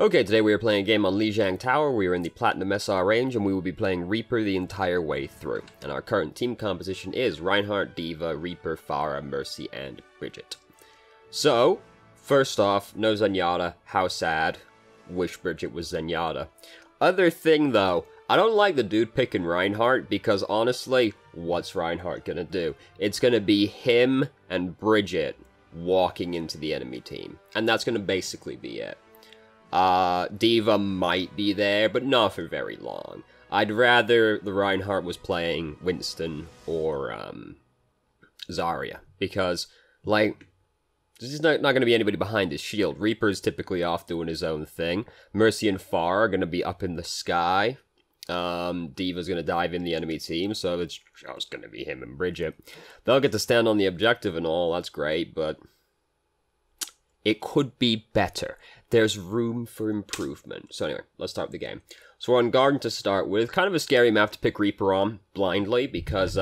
Okay, today we are playing a game on Lijiang Tower. We are in the Platinum SR range, and we will be playing Reaper the entire way through. And our current team composition is Reinhardt, D.Va, Reaper, Pharah, Mercy, and Bridget. So, first off, no Zenyatta. How sad. Wish Bridget was Zenyatta. Other thing, though, I don't like the dude picking Reinhardt, because honestly, what's Reinhardt gonna do? It's gonna be him and Bridget walking into the enemy team. And that's gonna basically be it. D.Va might be there, but not for very long. I'd rather the Reinhardt was playing Winston or, Zarya, because, like, there's not going to be anybody behind his shield. Reaper's typically off doing his own thing. Mercy and Pharah are going to be up in the sky. D.Va's going to dive in the enemy team, so it's just going to be him and Bridget. They'll get to stand on the objective and all, that's great, but it could be better. There's room for improvement. So anyway, let's start with the game. So we're on Garden to start with. Kind of a scary map to pick Reaper on blindly, because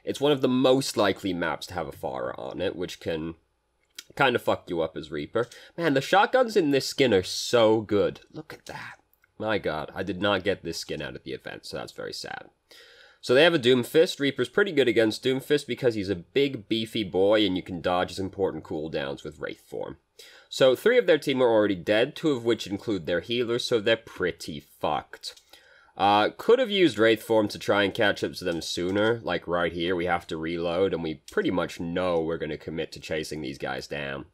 it's one of the most likely maps to have a Pharah on it, which can kind of fuck you up as Reaper. Man, the shotguns in this skin are so good. Look at that. My god, I did not get this skin out of the event, so that's very sad. So they have a Doomfist. Reaper's pretty good against Doomfist because he's a big, beefy boy, and you can dodge his important cooldowns with Wraith Form. So 3 of their team are already dead, 2 of which include their healers, so they're pretty fucked. Could have used Wraith Form to try and catch up to them sooner, like right here, we have to reload, and we pretty much know we're going to commit to chasing these guys down.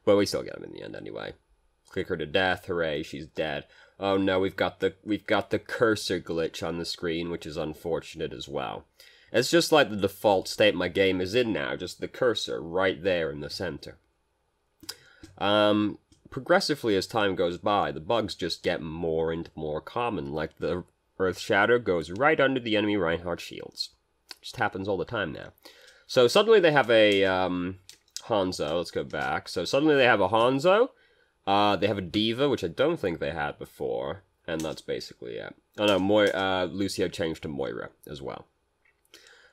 But we still get them in the end anyway. Click her to death, hooray, she's dead. Oh no, we've got the cursor glitch on the screen, which is unfortunate as well. It's just like the default state my game is in now, just the cursor right there in the center. Progressively as time goes by, the bugs just get more and more common, like the Earth Shatter goes right under the enemy Reinhardt shields. Just happens all the time now. So suddenly they have a, Hanzo, let's go back. So suddenly they have a Hanzo, they have a D.Va, which I don't think they had before, and that's basically it. Oh no, Lucio changed to Moira as well.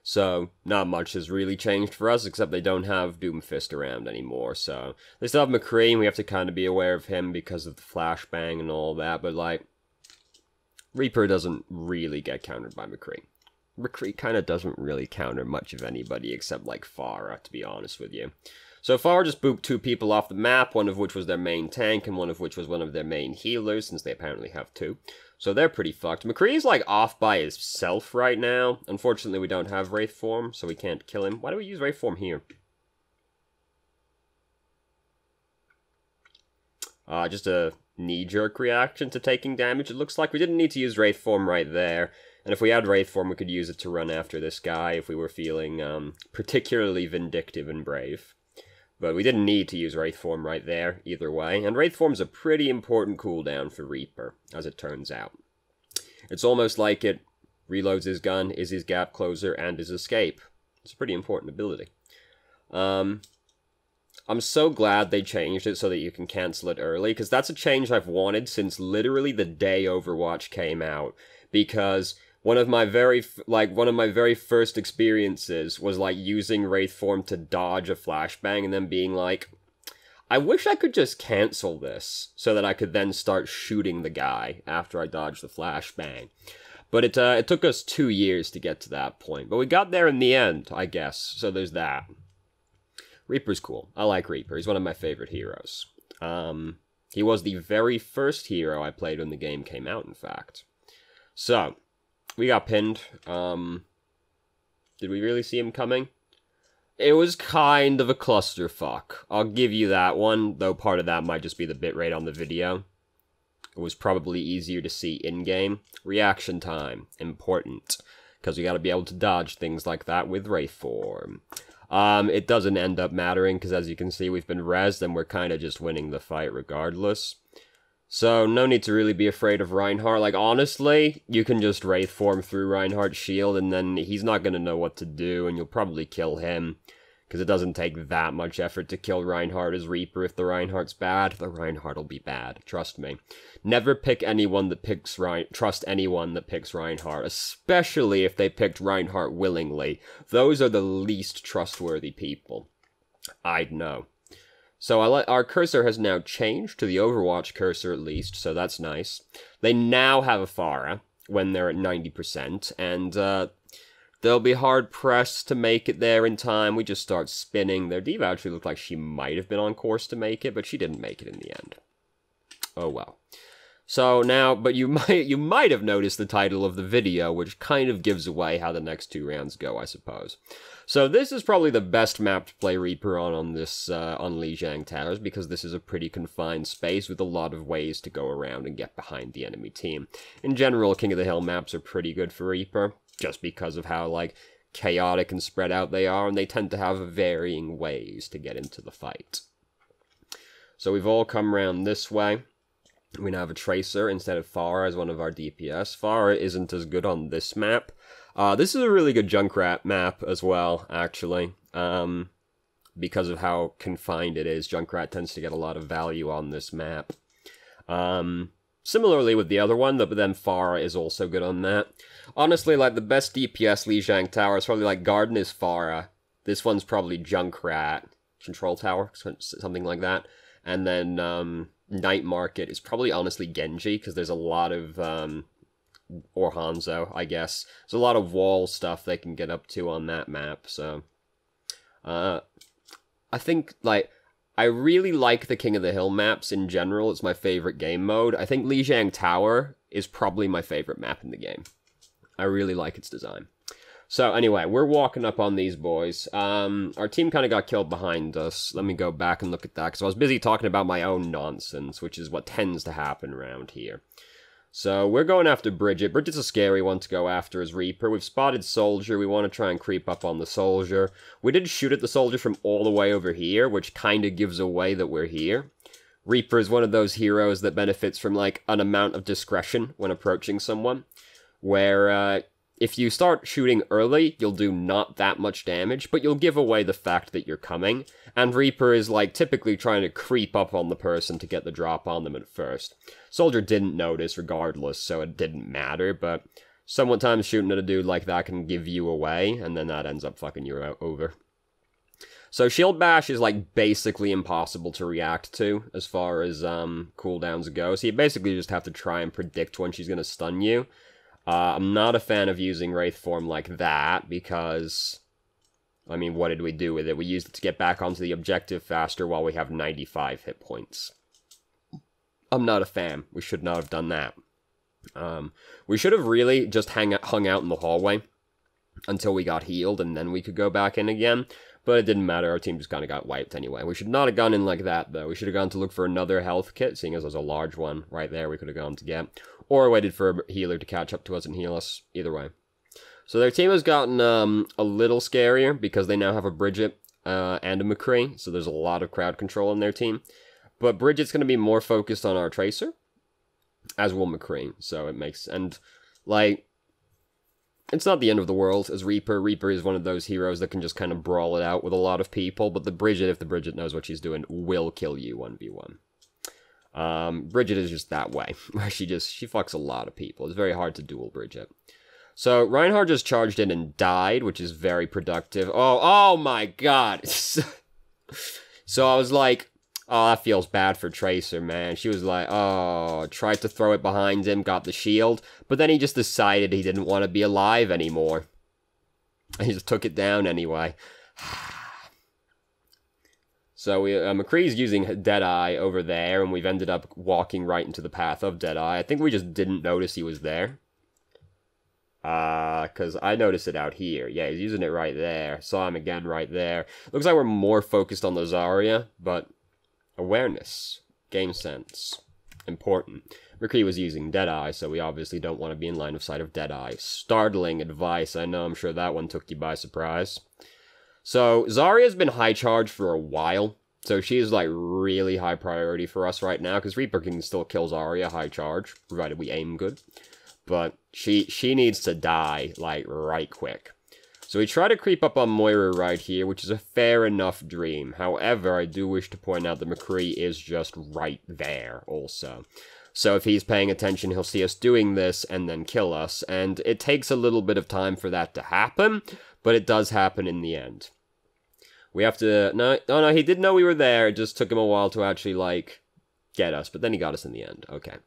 So, not much has really changed for us, except they don't have Doomfist around anymore, so... They still have McCree, and we have to kind of be aware of him because of the flashbang and all that, but, like... Reaper doesn't really get countered by McCree. McCree kind of doesn't really counter much of anybody except, like, Pharah, to be honest with you. So Pharah just booped 2 people off the map, one of which was their main tank, and one of which was one of their main healers, since they apparently have 2. So they're pretty fucked. McCree's, like, off by himself right now. Unfortunately, we don't have Wraith Form, so we can't kill him. Why do we use Wraith Form here? Just a knee-jerk reaction to taking damage, it looks like. We didn't need to use Wraith Form right there. And if we had Wraith Form, we could use it to run after this guy if we were feeling particularly vindictive and brave. But we didn't need to use Wraith Form right there, either way. And Wraith Form's a pretty important cooldown for Reaper, as it turns out. It's almost like it reloads his gun, is his gap closer, and his escape. It's a pretty important ability. I'm so glad they changed it so that you can cancel it early, because that's a change I've wanted since literally the day Overwatch came out. Because... One of my very first experiences was, like, using Wraith Form to dodge a flashbang and then being like, I wish I could just cancel this so that I could then start shooting the guy after I dodged the flashbang. But it took us 2 years to get to that point. But we got there in the end, I guess, so there's that. Reaper's cool. I like Reaper. He's one of my favorite heroes. He was the very first hero I played when the game came out, in fact. So... We got pinned. Did we really see him coming? It was kind of a clusterfuck. I'll give you that one, though part of that might just be the bitrate on the video. It was probably easier to see in-game. Reaction time. Important. Because we gotta be able to dodge things like that with Wraith Form. It doesn't end up mattering, because as you can see, we've been rezzed, and we're kind of just winning the fight regardless. So, no need to really be afraid of Reinhardt. Like, honestly, you can just Wraith Form through Reinhardt's shield, and then he's not going to know what to do, and you'll probably kill him. Because it doesn't take that much effort to kill Reinhardt as Reaper. If the Reinhardt's bad, the Reinhardt will be bad. Trust me. Never pick anyone that picks trust anyone that picks Reinhardt, especially if they picked Reinhardt willingly. Those are the least trustworthy people. I'd know. So our cursor has now changed to the Overwatch cursor at least, so that's nice. They now have a Pharah when they're at 90%, and they'll be hard-pressed to make it there in time. We just start spinning. Their diva actually looked like she might have been on course to make it, but she didn't make it in the end. Oh well. So now, but you might have noticed the title of the video, which kind of gives away how the next 2 rounds go, I suppose. So this is probably the best map to play Reaper on this on Lijiang Towers, because this is a pretty confined space with a lot of ways to go around and get behind the enemy team. In general, King of the Hill maps are pretty good for Reaper, just because of how, like, chaotic and spread out they are, and they tend to have varying ways to get into the fight. So we've all come around this way. We now have a Tracer instead of Pharah as one of our DPS. Pharah isn't as good on this map. This is a really good Junkrat map as well, actually. Because of how confined it is, Junkrat tends to get a lot of value on this map. Similarly with the other one, but then Pharah is also good on that. Honestly, like, the best DPS Lijiang Tower is probably, like, Garden is Pharah. This one's probably Junkrat. Control Tower, something like that. And then, Night Market is probably honestly Genji, because there's a lot of, or Hanzo, I guess. There's a lot of wall stuff they can get up to on that map, so. I think, like, I really like the King of the Hill maps in general. It's my favorite game mode. I think Lijiang Tower is probably my favorite map in the game. I really like its design. So anyway, we're walking up on these boys. Our team kind of got killed behind us. Let me go back and look at that, because I was busy talking about my own nonsense, which is what tends to happen around here. So we're going after Bridget. Bridget's a scary one to go after as Reaper. We've spotted Soldier. We want to try and creep up on the Soldier. We did shoot at the Soldier from all the way over here, which kind of gives away that we're here. Reaper is one of those heroes that benefits from, like, an amount of discretion when approaching someone, where, if you start shooting early, you'll do not that much damage, but you'll give away the fact that you're coming, and Reaper is, like, typically trying to creep up on the person to get the drop on them at first. Soldier didn't notice regardless, so it didn't matter, but sometimes shooting at a dude like that can give you away, and then that ends up fucking you over. So Shield Bash is, like, basically impossible to react to as far as cooldowns go, so you basically just have to try and predict when she's going to stun you. I'm not a fan of using Wraith Form like that, because, I mean, what did we do with it? We used it to get back onto the objective faster while we have 95 hit points. I'm not a fan. We should not have done that. We should have really just hung out in the hallway until we got healed, and then we could go back in again. But it didn't matter, our team just kind of got wiped anyway. We should not have gone in like that, though. We should have gone to look for another health kit, seeing as there's a large one right there we could have gone to get. Or waited for a healer to catch up to us and heal us, either way. So their team has gotten a little scarier, because they now have a Bridget and a McCree, so there's a lot of crowd control in their team. But Bridget's going to be more focused on our Tracer, as will McCree, so it makes... And, like... It's not the end of the world as Reaper. Reaper is one of those heroes that can just kind of brawl it out with a lot of people, but the Bridget, if the Bridget knows what she's doing, will kill you 1v1. Bridget is just that way, where she fucks a lot of people. It's very hard to duel Bridget. So Reinhardt just charged in and died, which is very productive. Oh my god! So I was like, oh, that feels bad for Tracer, man. She was like, oh, tried to throw it behind him, got the shield, but then he just decided he didn't want to be alive anymore. And he just took it down anyway. So McCree's using Deadeye over there, and we've ended up walking right into the path of Deadeye. I think we just didn't notice he was there. Because I noticed it out here. Yeah, he's using it right there. Saw him again right there. Looks like we're more focused on the Zarya, but... Awareness. Game sense. Important. McCree was using Deadeye, so we obviously don't want to be in line of sight of Deadeye. Startling advice. I know, I'm sure that one took you by surprise. So, Zarya's been high charge for a while. So she is, like, really high priority for us right now, because Reaper can still kill Zarya high charge, provided we aim good. But she needs to die, like, right quick. So we try to creep up on Moira right here, which is a fair enough dream. However, I do wish to point out that McCree is just right there also. So if he's paying attention, he'll see us doing this and then kill us. And it takes a little bit of time for that to happen, but it does happen in the end. We have to... No, he did know we were there. It just took him a while to actually, like, get us. But then he got us in the end. Okay.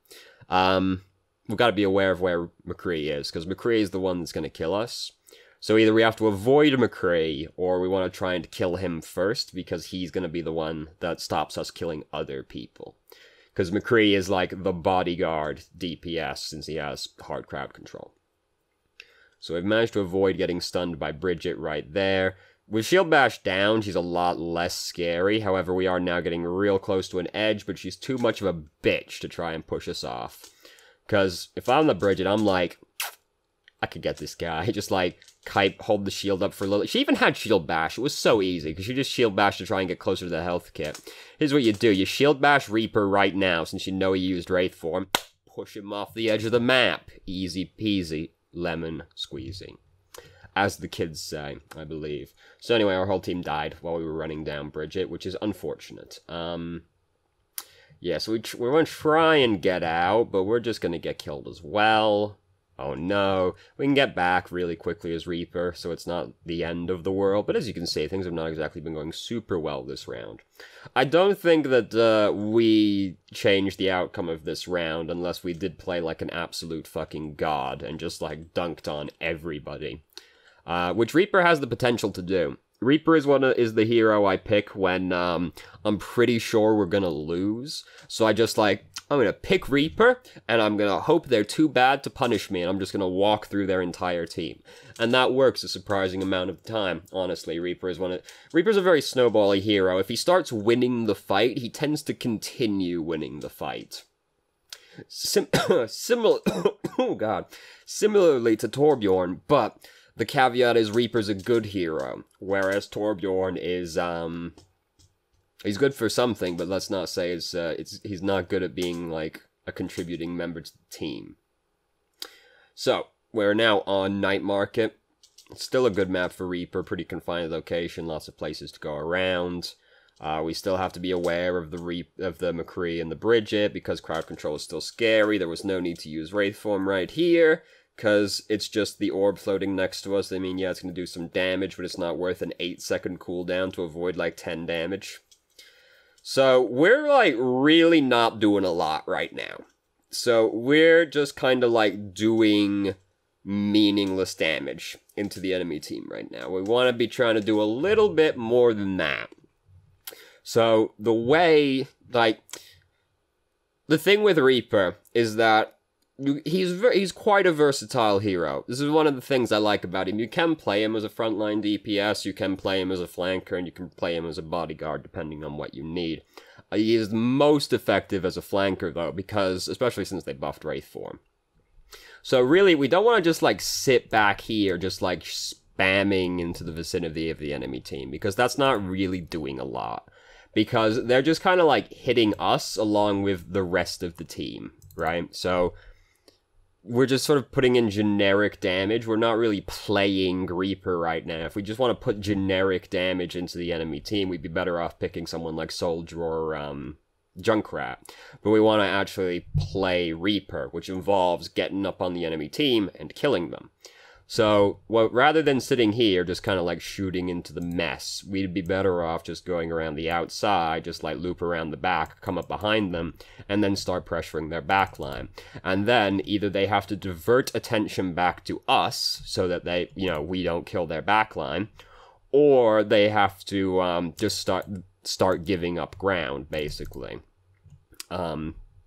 We've got to be aware of where McCree is, because McCree is the one that's going to kill us. So either we have to avoid McCree, or we want to try and kill him first, because he's going to be the one that stops us killing other people. Because McCree is like the bodyguard DPS, since he has hard crowd control. So we've managed to avoid getting stunned by Bridget right there. With Shield Bash down, she's a lot less scary. However, we are now getting real close to an edge, but she's too much of a bitch to try and push us off. Because if I'm the Bridget, I'm like, I could get this guy. Just like, hold the shield up for a little. She even had Shield Bash. It was so easy, because she just Shield Bash to try and get closer to the health kit. Here's what you do. You Shield Bash Reaper right now, since you know he used Wraith form. Push him off the edge of the map. Easy peasy, lemon squeezy. As the kids say, I believe. So anyway, our whole team died while we were running down Bridget, which is unfortunate. Yeah, so we're going to try and get out, but we're just going to get killed as well. Oh no. We can get back really quickly as Reaper, so it's not the end of the world. But as you can see, things have not exactly been going super well this round. I don't think that we changed the outcome of this round unless we did play like an absolute fucking god and just like dunked on everybody. Which Reaper has the potential to do. Reaper is the hero I pick when I'm pretty sure we're gonna lose. So I'm gonna pick Reaper, and I'm gonna hope they're too bad to punish me, and I'm just gonna walk through their entire team. And that works a surprising amount of the time, honestly. Reaper's a very snowbally hero. If he starts winning the fight, he tends to continue winning the fight. Oh god. Similarly to Torbjorn, but the caveat is Reaper's a good hero, whereas Torbjorn is, he's good for something, but let's not say he's not good at being, like, a contributing member to the team. So, we're now on Night Market. It's still a good map for Reaper, pretty confined location, lots of places to go around. We still have to be aware of the McCree and the Bridget, because crowd control is still scary. There was no need to use Wraith form right here, because it's just the orb floating next to us. I mean, yeah, it's going to do some damage, but it's not worth an 8-second cooldown to avoid, like, 10 damage. So, we're, like, really not doing a lot right now. So, we're just kind of, like, doing meaningless damage into the enemy team right now. We want to be trying to do a little bit more than that. So, the thing with Reaper is that he's quite a versatile hero. This is one of the things I like about him. You can play him as a frontline DPS, you can play him as a flanker, and you can play him as a bodyguard, depending on what you need. He is most effective as a flanker, though, because, especially since they buffed Wraith form. So really, we don't want to just, like, sit back here, just, like, spamming into the vicinity of the enemy team, because that's not really doing a lot. Because they're just kind of, like, hitting us along with the rest of the team, right? So we're just sort of putting in generic damage. We're not really playing Reaper right now. If we just want to put generic damage into the enemy team, we'd be better off picking someone like Soldier or Junkrat. But we want to actually play Reaper, which involves getting up on the enemy team and killing them. So, rather than sitting here just kind of like shooting into the mess, we'd be better off just going around the outside, just like loop around the back, come up behind them, and then start pressuring their backline. And then either they have to divert attention back to us so that they, we don't kill their backline, or they have to just start giving up ground, basically.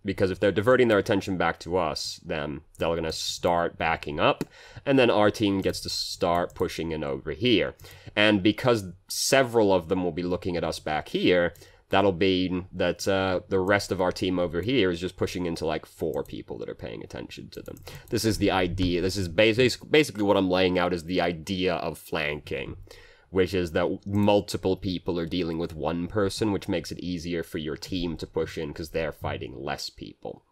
Because if they're diverting their attention back to us, then they're going to start backing up, and then our team gets to start pushing in over here. And because several of them will be looking at us back here, that'll be that the rest of our team over here is just pushing into like 4 people that are paying attention to them. This is the idea. This is basically what I'm laying out as the idea of flanking, which is that multiple people are dealing with one person, which makes it easier for your team to push in because they're fighting less people.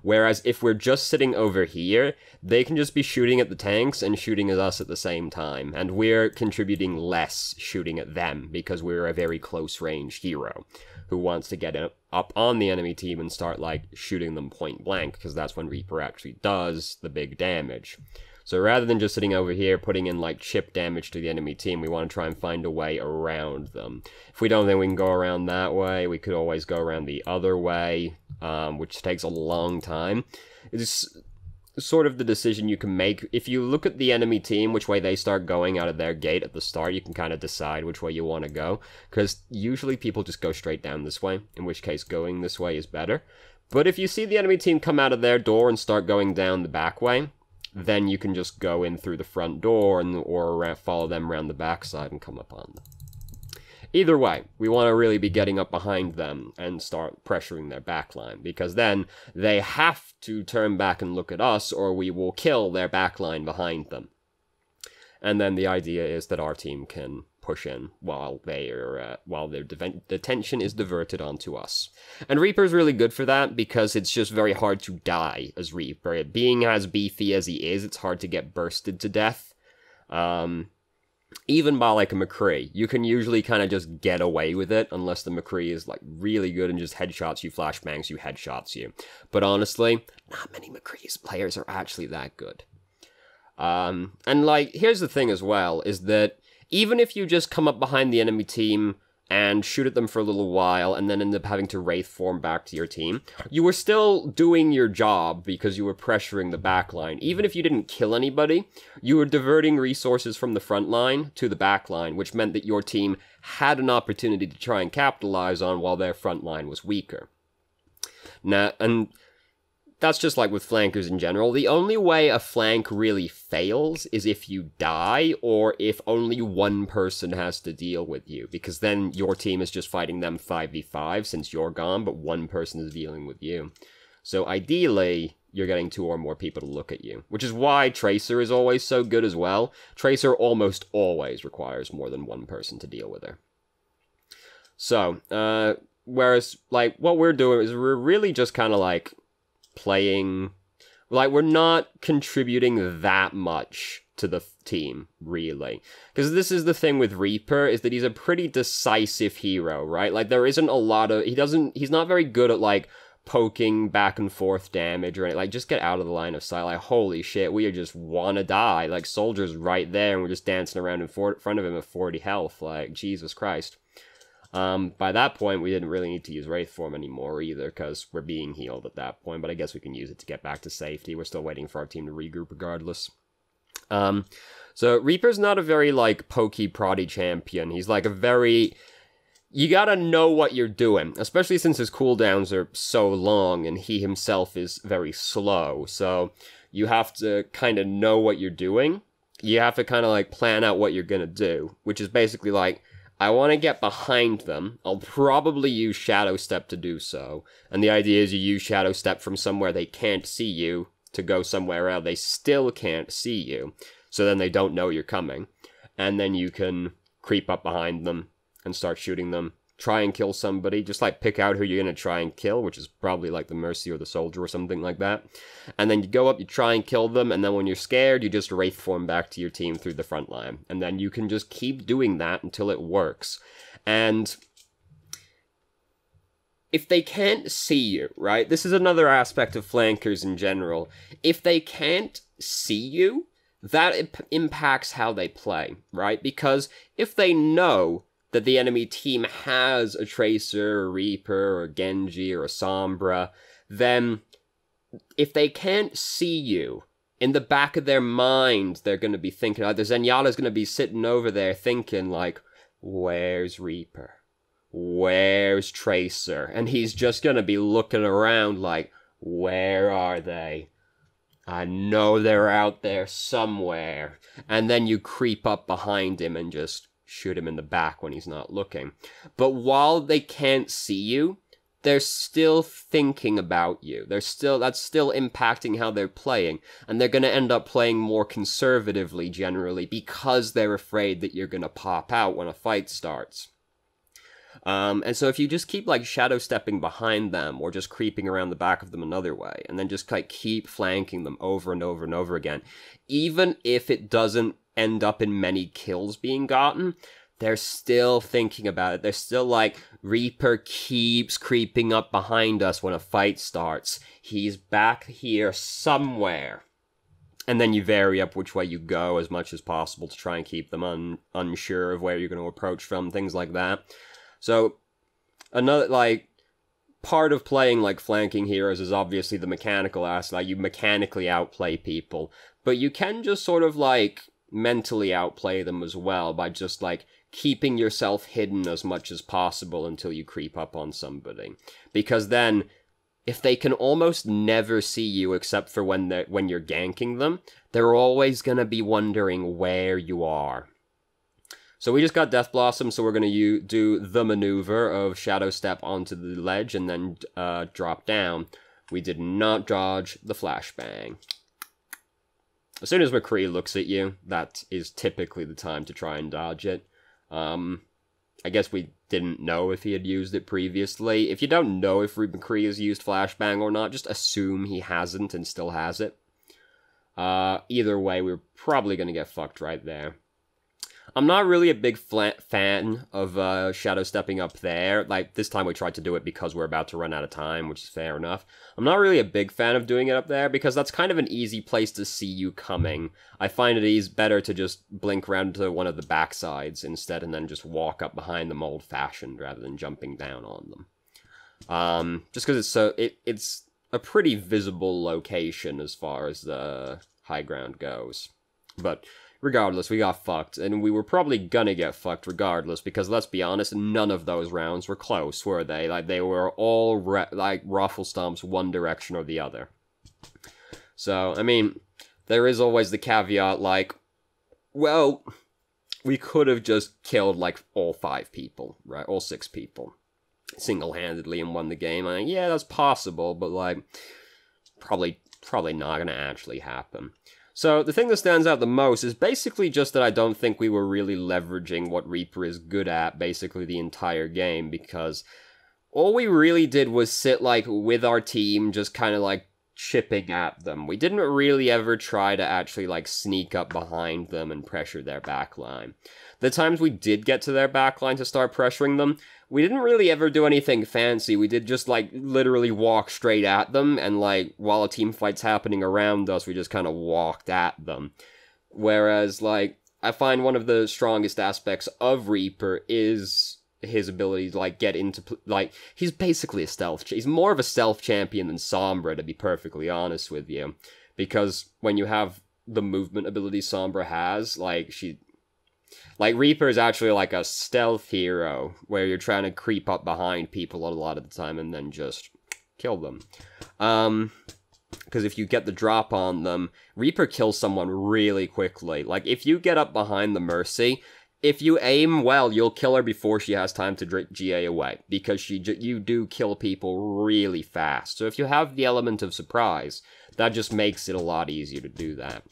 Whereas if we're just sitting over here, they can just be shooting at the tanks and shooting at us at the same time, and we're contributing less shooting at them because we're a very close-range hero who wants to get up on the enemy team and start, like, shooting them point blank, because that's when Reaper actually does the big damage. So rather than just sitting over here putting in like chip damage to the enemy team, we want to try and find a way around them. If we don't think we can go around that way, we could always go around the other way, which takes a long time. It's sort of the decision you can make. If you look at the enemy team, which way they start going out of their gate at the start, you can kind of decide which way you want to go, because usually people just go straight down this way, in which case going this way is better. But if you see the enemy team come out of their door and start going down the back way, then you can just go in through the front door or follow them around the backside and come upon them. Either way, we want to really be getting up behind them and start pressuring their backline, because then they have to turn back and look at us, or we will kill their backline behind them. And then the idea is that our team can push in while their attention is diverted onto us. And Reaper's really good for that, because it's just very hard to die as Reaper. Being as beefy as he is, it's hard to get bursted to death. Even by like a McCree, you can usually kind of just get away with it, unless the McCree is like really good and just headshots you, flashbangs you, headshots you. But honestly, not many McCree's players are actually that good. And like, here's the thing as well, is that even if you just come up behind the enemy team and shoot at them for a little while, and then end up having to wraith form back to your team, you were still doing your job because you were pressuring the back line. Even if you didn't kill anybody, you were diverting resources from the front line to the back line, which meant that your team had an opportunity to try and capitalize on while their front line was weaker. Now, and that's just like with flankers in general. The only way a flank really fails is if you die, or if only one person has to deal with you, because then your team is just fighting them 5v5 since you're gone, but one person is dealing with you. So ideally, you're getting 2 or more people to look at you, which is why Tracer is always so good as well. Tracer almost always requires more than one person to deal with her. So, whereas, like, what we're doing is we're really just kind of, like, playing, like, we're not contributing that much to the team, really. Because this is the thing with Reaper, is that he's a pretty decisive hero, right? Like, there isn't a lot of, he's not very good at, like, poking back and forth damage or anything. Like, just get out of the line of sight. Like, holy shit, we just want to die. Like, Soldier's right there, and we're just dancing around in front of him at 40 health. Like, Jesus Christ. By that point, we didn't really need to use Wraith Form anymore either, because we're being healed at that point, but I guess we can use it to get back to safety. We're still waiting for our team to regroup regardless. So Reaper's not a very, like, pokey, proddy champion. He's, like, a very... You gotta know what you're doing, especially since his cooldowns are so long, and he himself is very slow, so you have to kind of know what you're doing. You have to kind of, like, plan out what you're gonna do, which is basically, like, I want to get behind them. I'll probably use Shadow Step to do so. And the idea is you use Shadow Step from somewhere they can't see you to go somewhere else they still can't see you. So then they don't know you're coming. And then you can creep up behind them and start shooting them. Try and kill somebody. Just, like, pick out who you're going to try and kill, which is probably, like, the Mercy or the Soldier or something like that. And then you go up, you try and kill them, and then when you're scared, you just Wraith Form back to your team through the front line. And then you can just keep doing that until it works. And if they can't see you, right? This is another aspect of flankers in general. If they can't see you, that impacts how they play, right? Because if they know that the enemy team has a Tracer, a Reaper, or a Genji, or a Sombra, then if they can't see you, in the back of their mind, they're going to be thinking, either Zenyatta's going to be sitting over there thinking, like, where's Reaper? Where's Tracer? And he's just going to be looking around like, where are they? I know they're out there somewhere. And then you creep up behind him and just shoot him in the back when he's not looking. But while they can't see you, they're still thinking about you. That's still impacting how they're playing. And they're going to end up playing more conservatively generally because they're afraid that you're going to pop out when a fight starts. And so if you just keep, like, shadow stepping behind them, or just creeping around the back of them another way, and then just, like, keep flanking them over and over and over again, even if it doesn't end up in many kills being gotten, they're still thinking about it. They're still like, Reaper keeps creeping up behind us when a fight starts. He's back here somewhere. and then you vary up which way you go as much as possible to try and keep them unsure of where you're going to approach from, things like that. So, another, like, part of playing, like, flanking heroes is obviously the mechanical aspect. Like, you mechanically outplay people, but you can just sort of, like, mentally outplay them as well by just, like, keeping yourself hidden as much as possible until you creep up on somebody. Because then, if they can almost never see you except for when you're ganking them, they're always going to be wondering where you are. So we just got Death Blossom, so we're going to do the maneuver of Shadow Step onto the ledge and then drop down. We did not dodge the flashbang. As soon as McCree looks at you, that is typically the time to try and dodge it. I guess we didn't know if he had used it previously. If you don't know if McCree has used Flashbang or not, just assume he hasn't and still has it. Either way, we're probably going to get fucked right there. I'm not really a big fan of Shadow Stepping up there. Like, this time we tried to do it because we're about to run out of time, which is fair enough. I'm not really a big fan of doing it up there because that's kind of an easy place to see you coming. I find it better to just blink around to one of the backsides instead and then just walk up behind them old-fashioned rather than jumping down on them. Just because it's a pretty visible location as far as the high ground goes. But regardless, we got fucked, and we were probably gonna get fucked regardless, because let's be honest, none of those rounds were close, were they? Like, they were all, like, raffle stomps one direction or the other. So, I mean, there is always the caveat, like, well, we could have just killed, like, all 5 people, right? All 6 people, single-handedly and won the game. I mean, yeah, that's possible, but, like, probably not gonna actually happen. So, the thing that stands out the most is basically just that I don't think we were really leveraging what Reaper is good at basically the entire game, because all we really did was sit, like, with our team, just kind of, like, chipping at them. We didn't really ever try to actually, like, sneak up behind them and pressure their backline. The times we did get to their backline to start pressuring them, we didn't really ever do anything fancy. We did just, like, literally walk straight at them, and, like, while a team fight's happening around us, we just kind of walked at them. Whereas, like, I find one of the strongest aspects of Reaper is his ability to, like, get into, like, he's basically a stealth, he's more of a stealth champion than Sombra, to be perfectly honest with you. Because when you have the movement ability Sombra has, like, Reaper is actually like a stealth hero, where you're trying to creep up behind people a lot of the time and then just kill them. Because if you get the drop on them, Reaper kills someone really quickly. Like, if you get up behind the Mercy, if you aim well, you'll kill her before she has time to GA away, because you do kill people really fast. So if you have the element of surprise, that just makes it a lot easier to do that.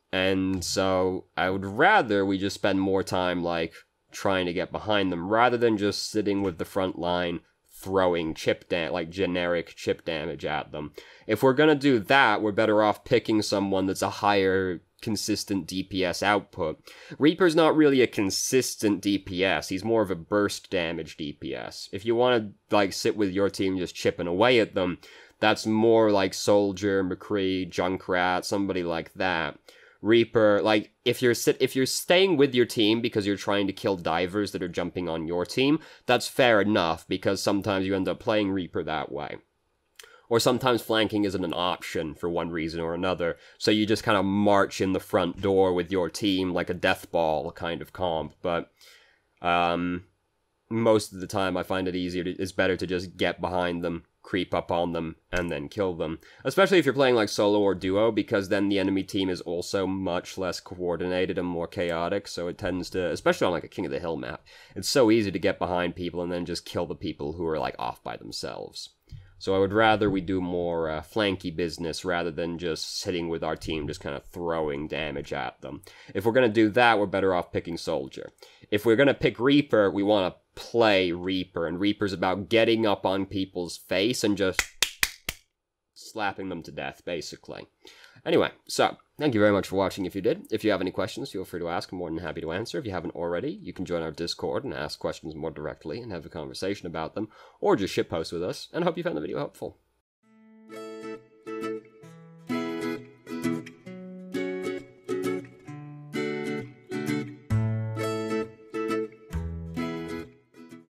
And so I would rather we just spend more time, like, trying to get behind them, rather than just sitting with the front line throwing like, generic chip damage at them. If we're gonna do that, we're better off picking someone that's a higher consistent DPS output. Reaper's not really a consistent DPS, he's more of a burst damage DPS. If you want to, like, sit with your team just chipping away at them, that's more like Soldier, McCree, Junkrat, somebody like that. Reaper, like, if you're staying with your team because you're trying to kill divers that are jumping on your team, that's fair enough, because sometimes you end up playing Reaper that way. Or sometimes flanking isn't an option for one reason or another, so you just kind of march in the front door with your team like a death ball kind of comp, but most of the time I find it's better to just get behind them, creep up on them, and then kill them. Especially if you're playing like solo or duo, because then the enemy team is also much less coordinated and more chaotic, so it tends to, especially on like a King of the Hill map, it's so easy to get behind people and then just kill the people who are like off by themselves. So I would rather we do more flanky business rather than just sitting with our team just kind of throwing damage at them. If we're going to do that, we're better off picking Soldier. If we're going to pick Reaper, we want to play Reaper, and Reaper's about getting up on people's face and just slapping them to death, basically. Anyway, so, thank you very much for watching if you did. If you have any questions, feel free to ask. I'm more than happy to answer. If you haven't already, you can join our Discord and ask questions more directly and have a conversation about them, or just shitpost with us, and I hope you found the video helpful.